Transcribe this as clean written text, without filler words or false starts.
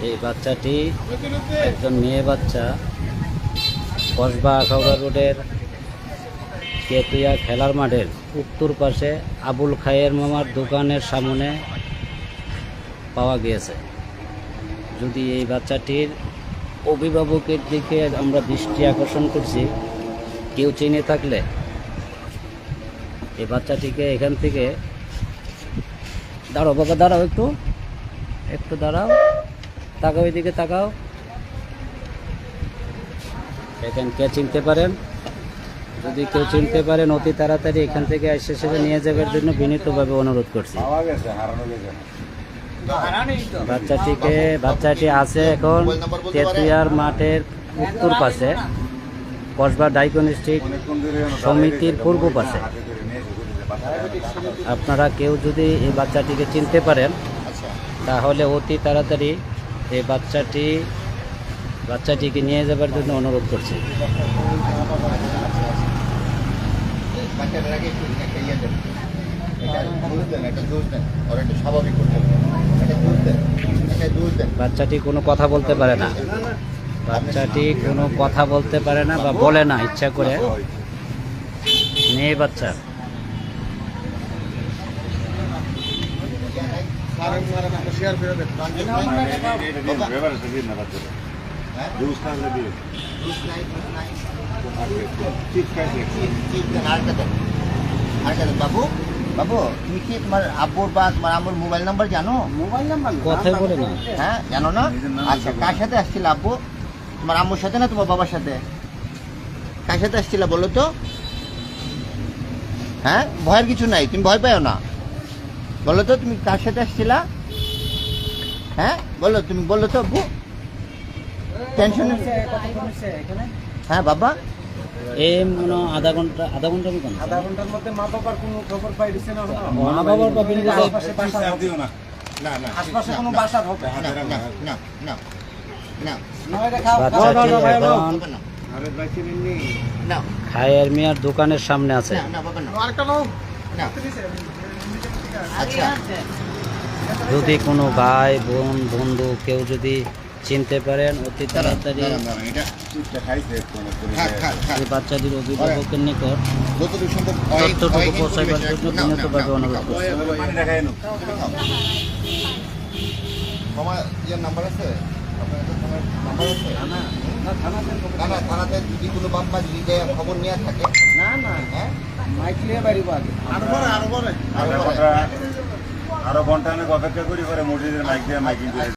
এই বাচ্চাটি একজন মেয়ে বাচ্চা কসবা আখাউড়া রোডের কেতুয়া খেলার মাঠের উত্তর পাশে আবুল খায়ের মামার দোকানের সামনে পাওয়া গিয়েছে। যদি এই বাচ্চাটির অভিভাবকের দিকে আমরা দৃষ্টি আকর্ষণ করছি, কেউ চিনে থাকলে এই বাচ্চাটিকে এখান থেকে দাঁড়াও বাবা, দাঁড়াও, একটু দাঁড়াও, তাকাও, এদিকে তাকাও। এখান কে চিনতে পারেন, যদি কেউ চিনতে পারেন অতি তাড়াতাড়ি এখান থেকে এসে সেটা নিয়ে যাবার জন্য বিনীতভাবে অনুরোধ করছি। বাচ্চাটি আছে এখন তেতুয়ার মাঠের উত্তর পাশে, কসবা ডায়াগনস্টিক সমিতির পূর্ব পাশে। আপনারা কেউ যদি এই বাচ্চাটিকে চিনতে পারেন তাহলে অতি তাড়াতাড়ি এই বাচ্চাটিকে নিয়ে যাবার জন্য অনুরোধ করছি। বাচ্চাটি কোনো কথা বলতে পারে না, বা বলে না ইচ্ছা করে। মেয়ে বাচ্চা বাবু বাবু, তুমি কি তোমার আব্বুর বা তোমার আম্মুর মোবাইল নাম্বার জানো? মোবাইল নাম্বার কথা বলে না। হ্যাঁ, জানো না? আচ্ছা, কার সাথে আসছিল আব্বু? তোমার আম্মুর সাথে না তোমার বাবার সাথে? কার সাথে আসছিল বলো তো? হ্যাঁ, ভয়ের কিছু নাই, তুমি ভয় পাও না। বলো তো তুমি কার সাথে আসছিলা? হ্যাঁ বলো, তুমি বলো তো আব্বু। টেনশন। হ্যাঁ বাবা, এই মনে আধা ঘন্টার মতন। আধা ঘন্টার মধ্যে মা বাবার কোনো খবর পাই দিছে না? মা বাবার পাবেন আশপাশে কোনো বাসা হবে খায়ের মিয়ার দোকানের সামনে আছে। আচ্ছা, যদি কোনো ভাই বোন বন্ধু কেউ যদি চিনতে পারেন অতি তাড়াতাড়ি এই বাচ্চাটির অভিভাবকের নিকট তথ্যটুকু পৌঁছাইবার জন্য বিনীতভাবে অনুরোধ করছি। নাম্বার আছে? থানাতে যদি কোনো বাপ্পা যদি খবর নিয়ে থাকে, না না, হ্যাঁ মাইক লিয়ে বাড়িব আগে। আরো ঘন্টা অপেক্ষা করি, মসজিদের মাইক দিয়ে মাইকিং করে।